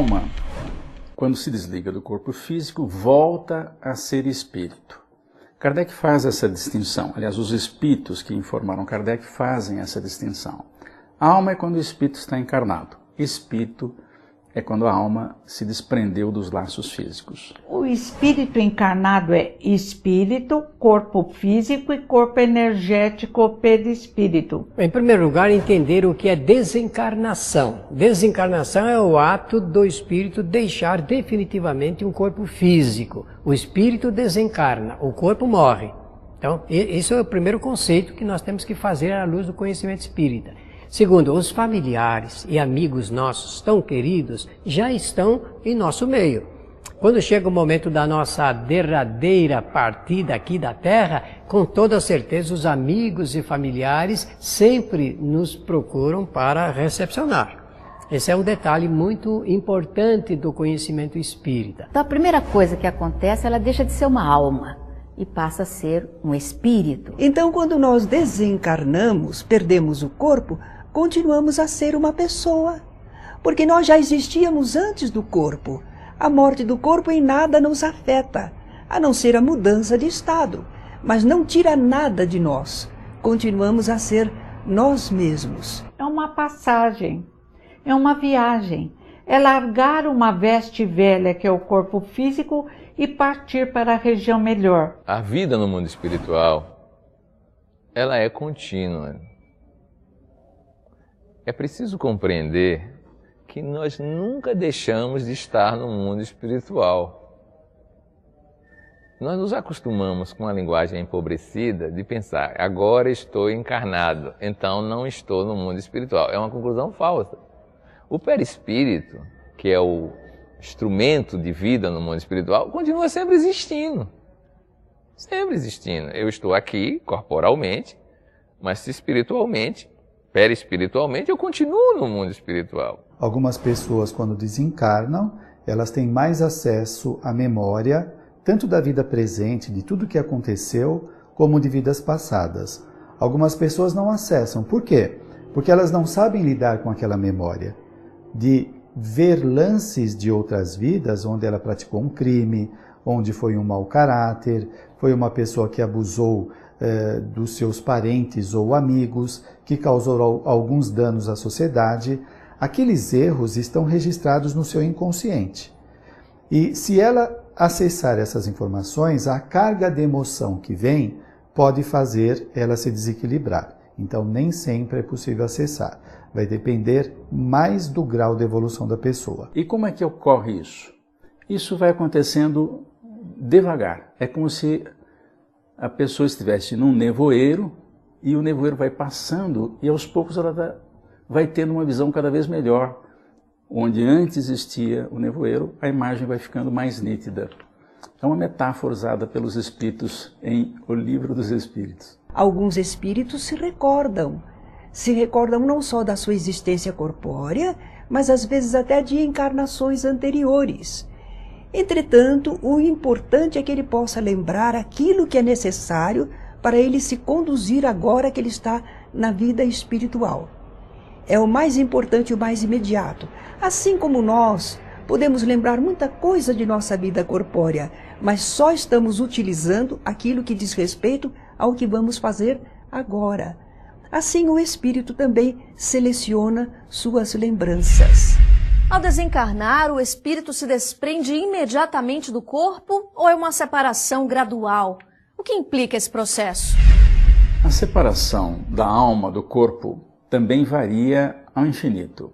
alma, quando se desliga do corpo físico, volta a ser espírito. Kardec faz essa distinção. Aliás, os espíritos que informaram Kardec fazem essa distinção. Alma é quando o espírito está encarnado. Espírito é quando a alma se desprendeu dos laços físicos. O espírito encarnado é espírito, corpo físico e corpo energético perispírito. Em primeiro lugar, entender o que é desencarnação. Desencarnação é o ato do espírito deixar definitivamente um corpo físico. O espírito desencarna, o corpo morre. Então, esse é o primeiro conceito que nós temos que fazer à luz do conhecimento espírita. Segundo, os familiares e amigos nossos tão queridos já estão em nosso meio. Quando chega o momento da nossa derradeira partida aqui da Terra, com toda certeza os amigos e familiares sempre nos procuram para recepcionar. Esse é um detalhe muito importante do conhecimento espírita. Então a primeira coisa que acontece, ela deixa de ser uma alma e passa a ser um espírito. Então quando nós desencarnamos, perdemos o corpo, continuamos a ser uma pessoa, porque nós já existíamos antes do corpo. A morte do corpo em nada nos afeta, a não ser a mudança de estado, mas não tira nada de nós. Continuamos a ser nós mesmos. É uma passagem, é uma viagem, é largar uma veste velha que é o corpo físico e partir para a região melhor. A vida no mundo espiritual, ela é contínua. É preciso compreender que nós nunca deixamos de estar no mundo espiritual. Nós nos acostumamos com a linguagem empobrecida de pensar, agora estou encarnado, então não estou no mundo espiritual. É uma conclusão falsa. O perispírito, que é o instrumento de vida no mundo espiritual, continua sempre existindo. Sempre existindo. Eu estou aqui, corporalmente, mas espiritualmente, perispiritualmente, eu continuo no mundo espiritual. Algumas pessoas, quando desencarnam, elas têm mais acesso à memória, tanto da vida presente, de tudo que aconteceu, como de vidas passadas. Algumas pessoas não acessam. Por quê? Porque elas não sabem lidar com aquela memória. De ver lances de outras vidas, onde ela praticou um crime, onde foi um mau caráter, foi uma pessoa que abusou dos seus parentes ou amigos, que causou alguns danos à sociedade. Aqueles erros estão registrados no seu inconsciente. E se ela acessar essas informações, a carga de emoção que vem pode fazer ela se desequilibrar. Então nem sempre é possível acessar. Vai depender mais do grau de evolução da pessoa. E como é que ocorre isso? Isso vai acontecendo devagar. É como se a pessoa estivesse num nevoeiro e o nevoeiro vai passando e aos poucos ela vai tendo uma visão cada vez melhor. Onde antes existia o nevoeiro, a imagem vai ficando mais nítida. É uma metáfora usada pelos espíritos em O Livro dos Espíritos. Alguns espíritos se recordam não só da sua existência corpórea, mas às vezes até de encarnações anteriores. Entretanto, o importante é que ele possa lembrar aquilo que é necessário para ele se conduzir agora que ele está na vida espiritual. É o mais importante e o mais imediato. Assim como nós podemos lembrar muita coisa de nossa vida corpórea, mas só estamos utilizando aquilo que diz respeito ao que vamos fazer agora. Assim o espírito também seleciona suas lembranças. Ao desencarnar, o espírito se desprende imediatamente do corpo ou é uma separação gradual? O que implica esse processo? A separação da alma do corpo também varia ao infinito.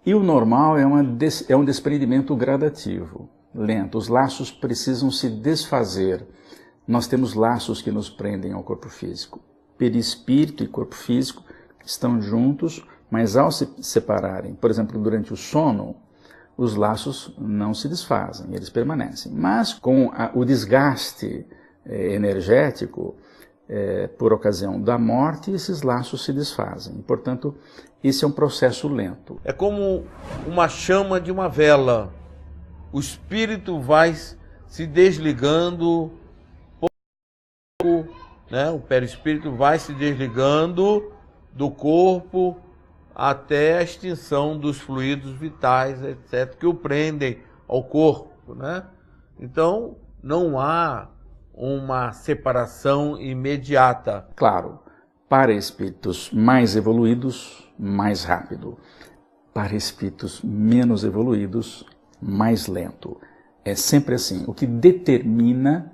E o normal é um desprendimento gradativo, lento. Os laços precisam se desfazer. Nós temos laços que nos prendem ao corpo físico. Perispírito e corpo físico estão juntos, mas ao se separarem, por exemplo, durante o sono, os laços não se desfazem, eles permanecem. Mas com o desgaste energético, por ocasião da morte, esses laços se desfazem. Portanto, esse é um processo lento. É como uma chama de uma vela. O espírito vai se desligando pouco, né? O perispírito vai se desligando do corpo até a extinção dos fluidos vitais, etc., que o prendem ao corpo, né? Então, não há uma separação imediata. Claro, para espíritos mais evoluídos, mais rápido. Para espíritos menos evoluídos, mais lento. É sempre assim. O que determina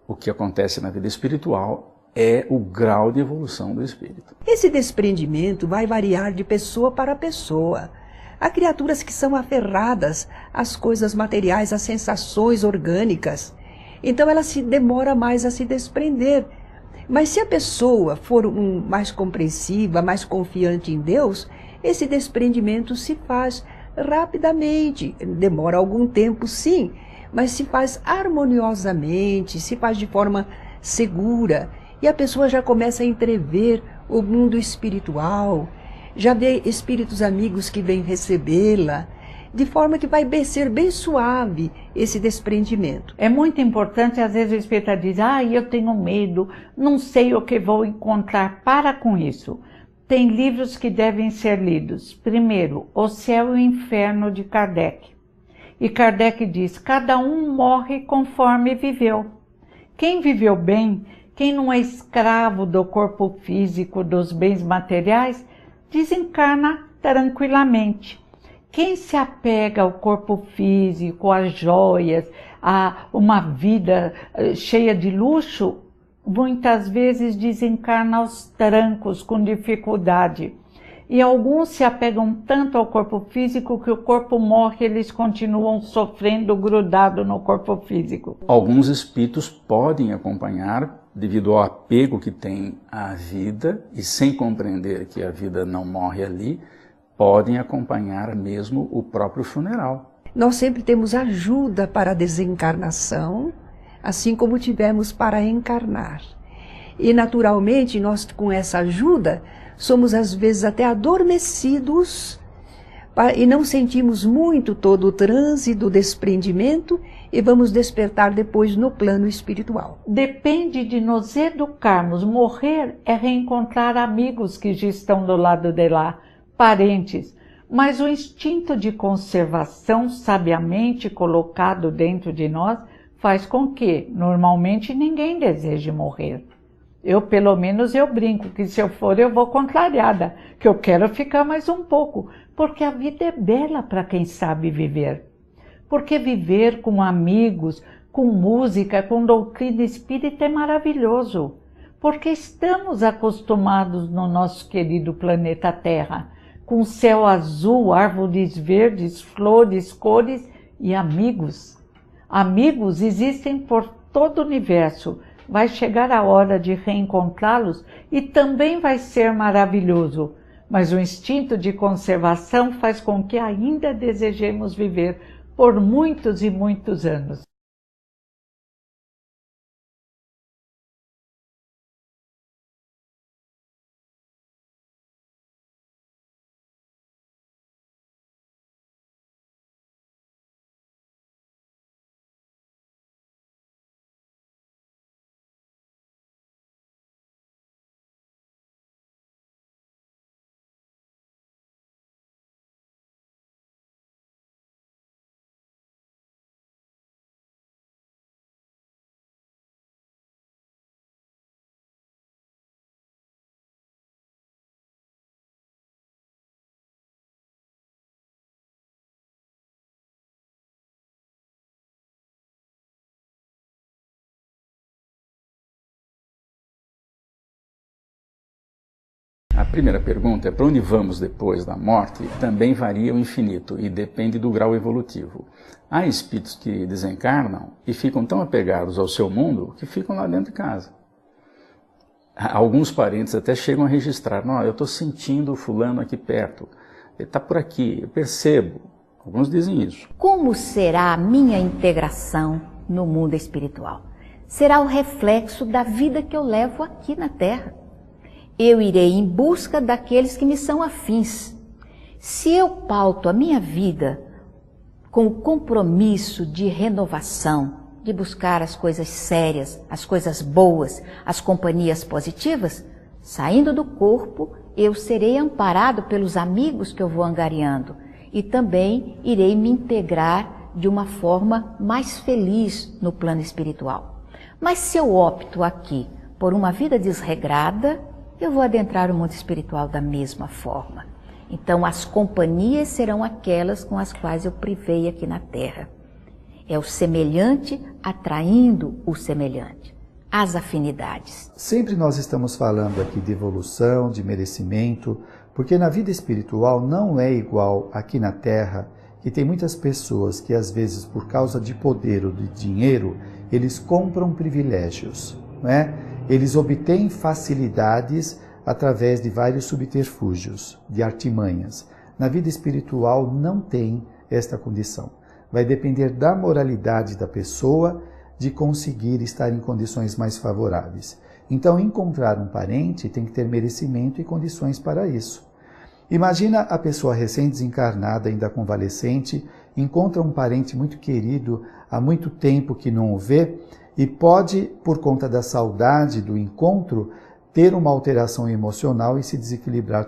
o que acontece na vida espiritual é o grau de evolução do espírito. Esse desprendimento vai variar de pessoa para pessoa. Há criaturas que são aferradas às coisas materiais, às sensações orgânicas. Então ela se demora mais a se desprender. Mas se a pessoa for mais compreensiva, mais confiante em Deus, esse desprendimento se faz rapidamente. Demora algum tempo, sim, mas se faz harmoniosamente, se faz de forma segura. E a pessoa já começa a entrever o mundo espiritual, já vê espíritos amigos que vêm recebê-la, de forma que vai ser bem suave esse desprendimento. É muito importante, às vezes o espírita diz, eu tenho medo, não sei o que vou encontrar. Para com isso. Tem livros que devem ser lidos. Primeiro, O Céu e o Inferno, de Kardec. E Kardec diz, cada um morre conforme viveu. Quem viveu bem, quem não é escravo do corpo físico, dos bens materiais, desencarna tranquilamente. Quem se apega ao corpo físico, às joias, a uma vida cheia de luxo, muitas vezes desencarna aos trancos, com dificuldade. E alguns se apegam tanto ao corpo físico que o corpo morre, eles continuam sofrendo grudado no corpo físico. Alguns espíritos podem acompanhar, devido ao apego que tem à vida, e sem compreender que a vida não morre ali, podem acompanhar mesmo o próprio funeral. Nós sempre temos ajuda para a desencarnação, assim como tivemos para encarnar. E naturalmente nós, com essa ajuda, somos às vezes até adormecidos e não sentimos muito todo o transe do desprendimento e vamos despertar depois no plano espiritual. Depende de nos educarmos. Morrer é reencontrar amigos que já estão do lado de lá, parentes. Mas o instinto de conservação, sabiamente colocado dentro de nós, faz com que, normalmente, ninguém deseje morrer. Pelo menos, eu brinco que se eu for, eu vou contrariada, que eu quero ficar mais um pouco, porque a vida é bela para quem sabe viver. Porque viver com amigos, com música, com doutrina espírita é maravilhoso. Porque estamos acostumados no nosso querido planeta Terra, com céu azul, árvores verdes, flores, cores e amigos. Amigos existem por todo o universo. Vai chegar a hora de reencontrá-los e também vai ser maravilhoso. Mas o instinto de conservação faz com que ainda desejemos viver por muitos e muitos anos. A primeira pergunta é para onde vamos depois da morte, também varia o infinito e depende do grau evolutivo. Há espíritos que desencarnam e ficam tão apegados ao seu mundo que ficam lá dentro de casa. Alguns parentes até chegam a registrar, eu estou sentindo o fulano aqui perto, ele está por aqui, eu percebo. Alguns dizem isso. Como será a minha integração no mundo espiritual? Será o reflexo da vida que eu levo aqui na Terra. Eu irei em busca daqueles que me são afins. Se eu pauto a minha vida com o compromisso de renovação, de buscar as coisas sérias, as coisas boas, as companhias positivas, saindo do corpo, eu serei amparado pelos amigos que eu vou angariando e também irei me integrar de uma forma mais feliz no plano espiritual. Mas se eu opto aqui por uma vida desregrada, eu vou adentrar o mundo espiritual da mesma forma. Então as companhias serão aquelas com as quais eu privei aqui na Terra. É o semelhante atraindo o semelhante. As afinidades. Sempre nós estamos falando aqui de evolução, de merecimento, porque na vida espiritual não é igual aqui na Terra, que tem muitas pessoas que às vezes por causa de poder ou de dinheiro, eles compram privilégios, não é? Eles obtêm facilidades através de vários subterfúgios, de artimanhas. Na vida espiritual não tem esta condição. Vai depender da moralidade da pessoa de conseguir estar em condições mais favoráveis. Então, encontrar um parente tem que ter merecimento e condições para isso. Imagina a pessoa recém-desencarnada, ainda convalescente, encontra um parente muito querido, há muito tempo que não o vê, e pode, por conta da saudade do encontro, ter uma alteração emocional e se desequilibrar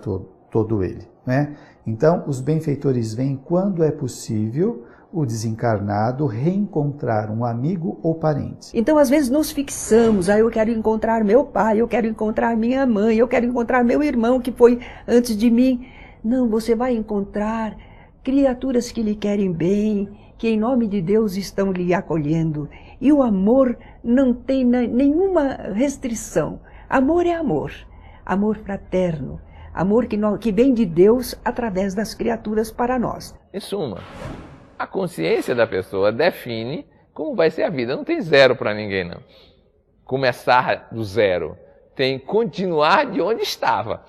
todo ele, né? Então, os benfeitores veem quando é possível o desencarnado reencontrar um amigo ou parente. Então, às vezes, nos fixamos, eu quero encontrar meu pai, eu quero encontrar minha mãe, eu quero encontrar meu irmão que foi antes de mim. Não, você vai encontrar criaturas que lhe querem bem, que em nome de Deus estão lhe acolhendo. E o amor não tem nenhuma restrição. Amor é amor, amor fraterno, amor que vem de Deus através das criaturas para nós. Em suma, a consciência da pessoa define como vai ser a vida. Não tem zero para ninguém, não. Começar do zero. Tem continuar de onde estava.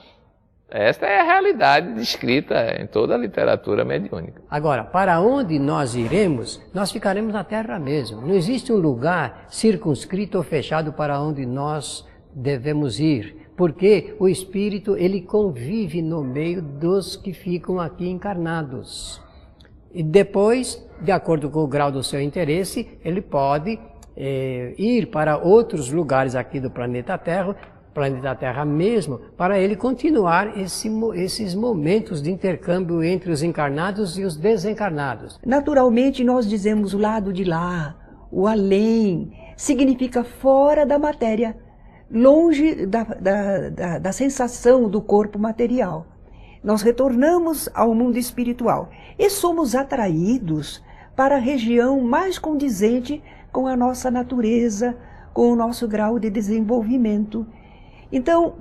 Esta é a realidade descrita em toda a literatura mediúnica. Agora, para onde nós iremos, nós ficaremos na Terra mesmo. Não existe um lugar circunscrito ou fechado para onde nós devemos ir. Porque o espírito, ele convive no meio dos que ficam aqui encarnados. E depois, de acordo com o grau do seu interesse, ele pode ir para outros lugares aqui do planeta Terra mesmo, para ele continuar esses momentos de intercâmbio entre os encarnados e os desencarnados. Naturalmente, nós dizemos o lado de lá, o além, significa fora da matéria, longe da sensação do corpo material. Nós retornamos ao mundo espiritual e somos atraídos para a região mais condizente com a nossa natureza, com o nosso grau de desenvolvimento. Então,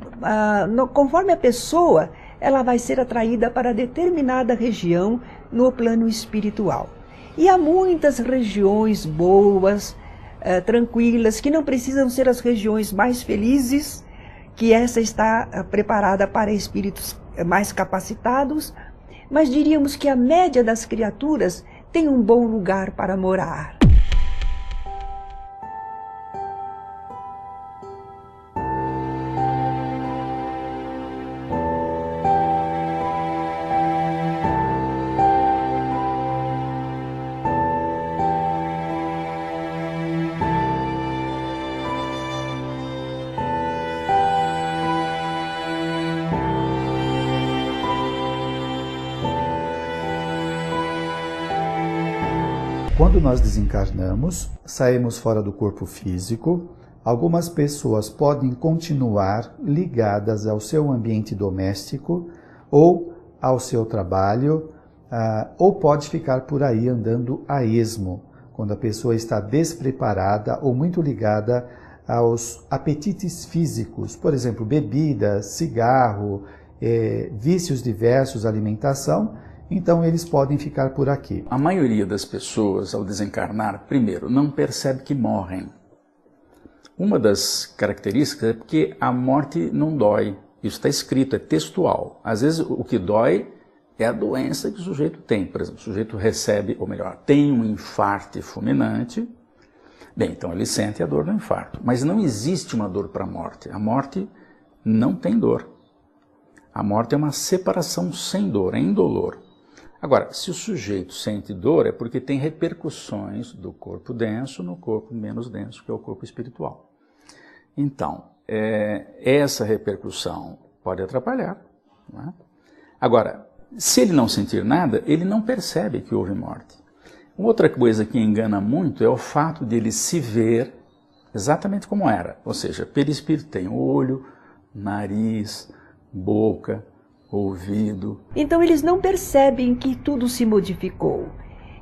conforme a pessoa, ela vai ser atraída para determinada região no plano espiritual. E há muitas regiões boas, tranquilas, que não precisam ser as regiões mais felizes, que essa está preparada para espíritos mais capacitados, mas diríamos que a média das criaturas tem um bom lugar para morar. Quando nós desencarnamos, saímos fora do corpo físico, algumas pessoas podem continuar ligadas ao seu ambiente doméstico ou ao seu trabalho, ou pode ficar por aí andando a esmo, quando a pessoa está despreparada ou muito ligada aos apetites físicos, por exemplo, bebida, cigarro, vícios diversos, alimentação. Então eles podem ficar por aqui. A maioria das pessoas, ao desencarnar, primeiro, não percebe que morrem. Uma das características é porque a morte não dói. Isso está escrito, é textual. Às vezes o que dói é a doença que o sujeito tem. Por exemplo, o sujeito recebe, ou melhor, tem um infarto fulminante. Bem, então ele sente a dor do infarto. Mas não existe uma dor para a morte. A morte não tem dor. A morte é uma separação sem dor, é indolor. Agora, se o sujeito sente dor, é porque tem repercussões do corpo denso no corpo menos denso, que é o corpo espiritual. Então, essa repercussão pode atrapalhar, Não é? Agora, se ele não sentir nada, ele não percebe que houve morte. Outra coisa que engana muito é o fato de ele se ver exatamente como era. Ou seja, perispírito tem olho, nariz, boca, ouvido. Então eles não percebem que tudo se modificou.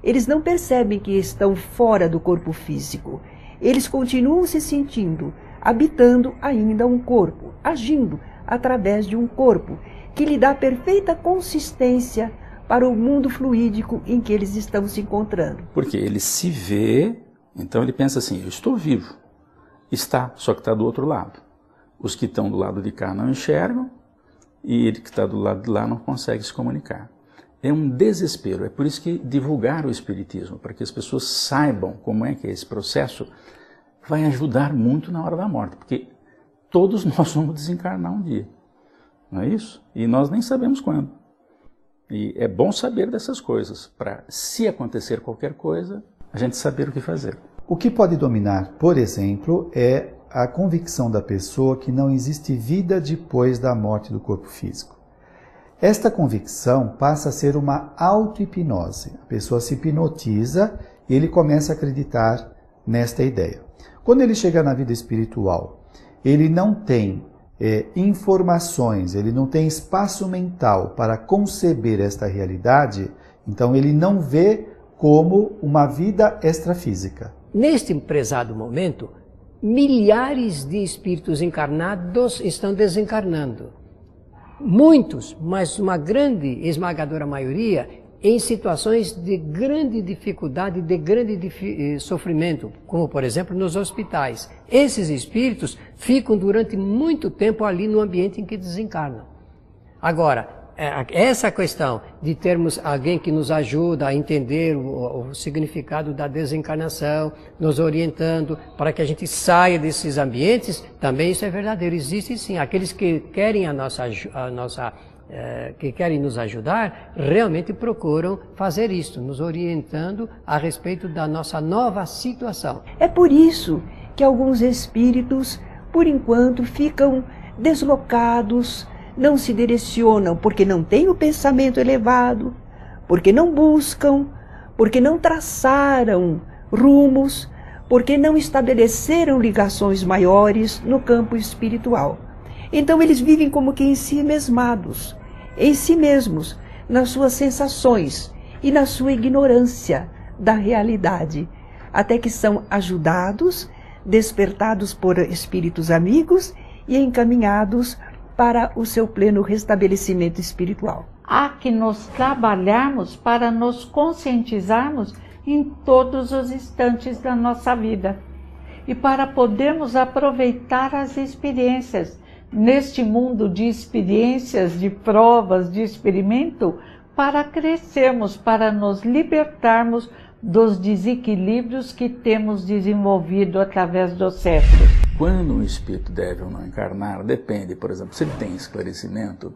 Eles não percebem que estão fora do corpo físico. Eles continuam se sentindo, habitando ainda um corpo, agindo através de um corpo que lhe dá perfeita consistência para o mundo fluídico em que eles estão se encontrando. Porque ele se vê, então ele pensa assim, eu estou vivo. Está, só que está do outro lado. Os que estão do lado de cá não enxergam e ele que está do lado de lá não consegue se comunicar. É um desespero, é por isso que divulgar o Espiritismo, para que as pessoas saibam como é que é esse processo, vai ajudar muito na hora da morte, porque todos nós vamos desencarnar um dia, não é isso? E nós nem sabemos quando. E é bom saber dessas coisas, para se acontecer qualquer coisa, a gente saber o que fazer. O que pode dominar, por exemplo, é a convicção da pessoa que não existe vida depois da morte do corpo físico. Esta convicção passa a ser uma auto-hipnose. A pessoa se hipnotiza e ele começa a acreditar nesta ideia. Quando ele chega na vida espiritual, ele não tem informações, ele não tem espaço mental para conceber esta realidade, então ele não vê como uma vida extrafísica. Neste prezado momento, milhares de espíritos encarnados estão desencarnando. Muitos, mas uma grande, esmagadora maioria, em situações de grande dificuldade, de grande sofrimento, como por exemplo nos hospitais. Esses espíritos ficam durante muito tempo ali no ambiente em que desencarnam. Agora, essa questão de termos alguém que nos ajuda a entender o significado da desencarnação, nos orientando para que a gente saia desses ambientes, também isso é verdadeiro. Existe sim, aqueles que querem que querem nos ajudar, realmente procuram fazer isto, nos orientando a respeito da nossa nova situação. É por isso que alguns espíritos, por enquanto, ficam deslocados, não se direcionam porque não têm o pensamento elevado, porque não buscam, porque não traçaram rumos, porque não estabeleceram ligações maiores no campo espiritual. Então eles vivem como que em si mesmados, em si mesmos, nas suas sensações e na sua ignorância da realidade, até que são ajudados, despertados por espíritos amigos e encaminhados para o seu pleno restabelecimento espiritual. Há que nos trabalharmos para nos conscientizarmos em todos os instantes da nossa vida e para podermos aproveitar as experiências neste mundo de experiências, de provas, de experimento, para crescermos, para nos libertarmos dos desequilíbrios que temos desenvolvido através dos séculos. Quando um espírito deve ou não encarnar, depende, por exemplo, se ele tem esclarecimento,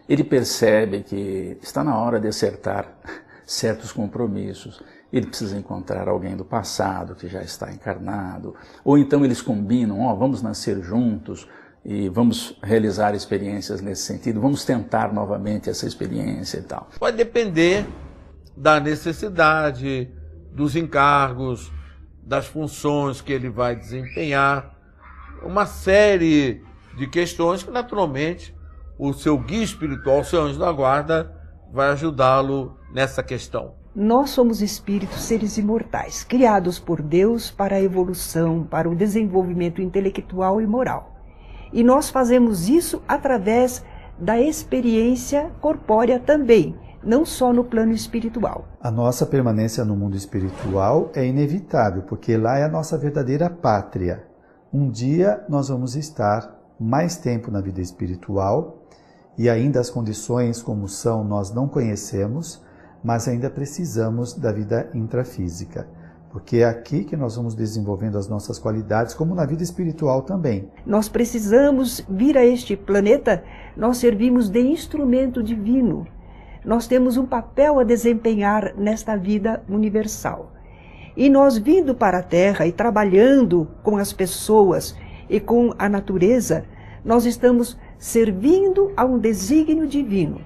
ele percebe que está na hora de acertar certos compromissos, ele precisa encontrar alguém do passado que já está encarnado, ou então eles combinam, vamos nascer juntos e vamos realizar experiências nesse sentido, vamos tentar novamente essa experiência e tal. Pode depender da necessidade, dos encargos, das funções que ele vai desempenhar, uma série de questões que naturalmente o seu guia espiritual, o seu anjo da guarda, vai ajudá-lo nessa questão. Nós somos espíritos, seres imortais, criados por Deus para a evolução, para o desenvolvimento intelectual e moral. E nós fazemos isso através da experiência corpórea também, não só no plano espiritual. A nossa permanência no mundo espiritual é inevitável, porque lá é a nossa verdadeira pátria. Um dia nós vamos estar mais tempo na vida espiritual e ainda as condições como são nós não conhecemos, mas ainda precisamos da vida intrafísica, porque é aqui que nós vamos desenvolvendo as nossas qualidades, como na vida espiritual também. Nós precisamos vir a este planeta, nós servimos de instrumento divino. Nós temos um papel a desempenhar nesta vida universal. E nós vindo para a Terra e trabalhando com as pessoas e com a natureza, nós estamos servindo a um desígnio divino.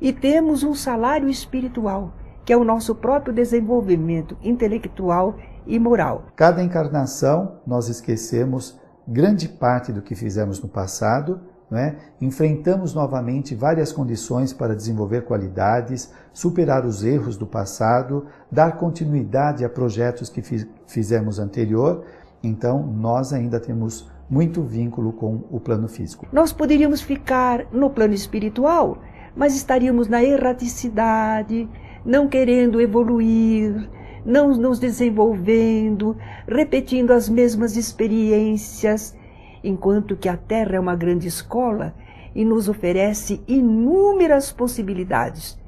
E temos um salário espiritual, que é o nosso próprio desenvolvimento intelectual e moral. Cada encarnação nós esquecemos grande parte do que fizemos no passado, não é? Enfrentamos novamente várias condições para desenvolver qualidades, superar os erros do passado, dar continuidade a projetos que fizemos anterior. Então, nós ainda temos muito vínculo com o plano físico. Nós poderíamos ficar no plano espiritual, mas estaríamos na erraticidade, não querendo evoluir, não nos desenvolvendo, repetindo as mesmas experiências, enquanto que a Terra é uma grande escola e nos oferece inúmeras possibilidades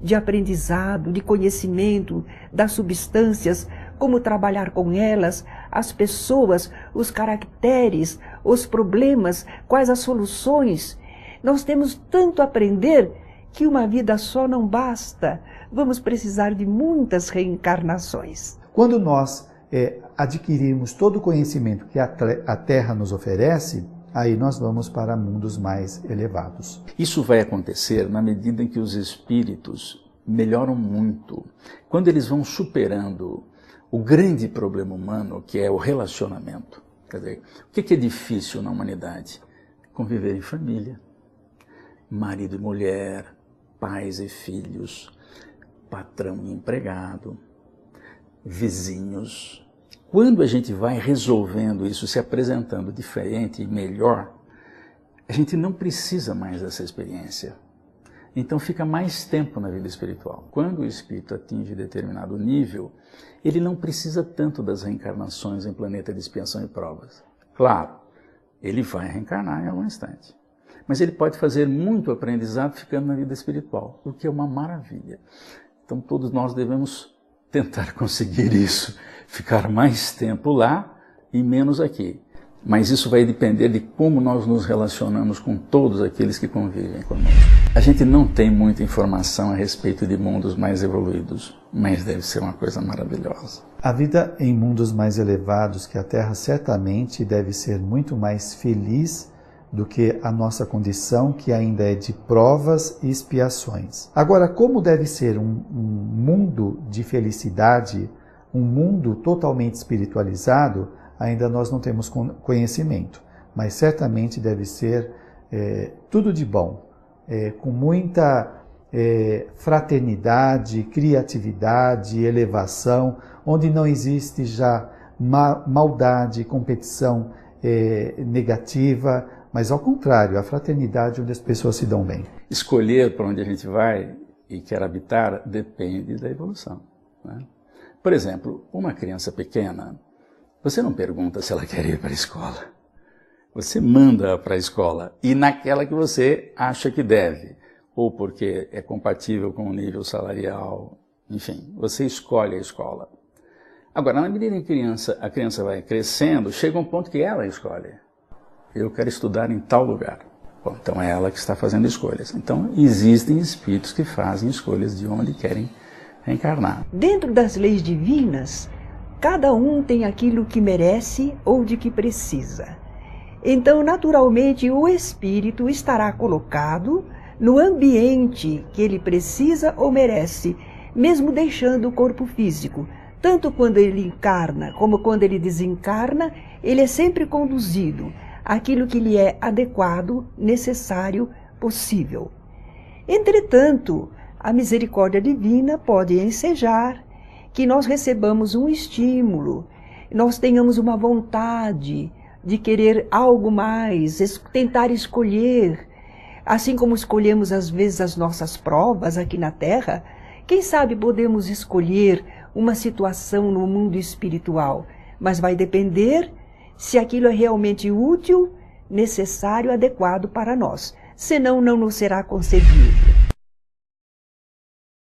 de aprendizado, de conhecimento das substâncias, como trabalhar com elas, as pessoas, os caracteres, os problemas, quais as soluções. Nós temos tanto a aprender que uma vida só não basta. Vamos precisar de muitas reencarnações. Quando nós adquirirmos todo o conhecimento que a Terra nos oferece, aí nós vamos para mundos mais elevados. Isso vai acontecer na medida em que os espíritos melhoram muito. Quando eles vão superando o grande problema humano, que é o relacionamento. Quer dizer, o que é difícil na humanidade? Conviver em família. Marido e mulher, pais e filhos, patrão e empregado, vizinhos. Quando a gente vai resolvendo isso, se apresentando diferente e melhor, a gente não precisa mais dessa experiência. Então fica mais tempo na vida espiritual. Quando o espírito atinge determinado nível, ele não precisa tanto das reencarnações em planeta de expiação e provas. Claro, ele vai reencarnar em algum instante. Mas ele pode fazer muito aprendizado ficando na vida espiritual, o que é uma maravilha. Então todos nós devemos tentar conseguir isso, ficar mais tempo lá e menos aqui. Mas isso vai depender de como nós nos relacionamos com todos aqueles que convivem conosco. A gente não tem muita informação a respeito de mundos mais evoluídos, mas deve ser uma coisa maravilhosa. A vida em mundos mais elevados que a Terra certamente deve ser muito mais feliz do que a nossa condição, que ainda é de provas e expiações. Agora, como deve ser um mundo de felicidade, um mundo totalmente espiritualizado, ainda nós não temos conhecimento, mas certamente deve ser tudo de bom, com muita fraternidade, criatividade, elevação, onde não existe já maldade, competição negativa, mas ao contrário, a fraternidade onde as pessoas se dão bem. Escolher para onde a gente vai e quer habitar depende da evolução, né? Por exemplo, uma criança pequena, você não pergunta se ela quer ir para a escola. Você manda para a escola e naquela que você acha que deve, ou porque é compatível com o nível salarial, enfim, você escolhe a escola. Agora, na medida em que a criança vai crescendo, chega um ponto que ela escolhe. Eu quero estudar em tal lugar. Bom, então é ela que está fazendo escolhas. Então existem espíritos que fazem escolhas de onde querem reencarnar. Dentro das leis divinas, cada um tem aquilo que merece ou de que precisa. Então, naturalmente, o espírito estará colocado no ambiente que ele precisa ou merece, mesmo deixando o corpo físico. Tanto quando ele encarna como quando ele desencarna, ele é sempre conduzido àquilo que lhe é adequado, necessário, possível. Entretanto, a misericórdia divina pode ensejar que nós recebamos um estímulo, nós tenhamos uma vontade de querer algo mais, tentar escolher, assim como escolhemos às vezes as nossas provas aqui na Terra, quem sabe podemos escolher uma situação no mundo espiritual, mas vai depender se aquilo é realmente útil, necessário, adequado para nós, senão não nos será concedido.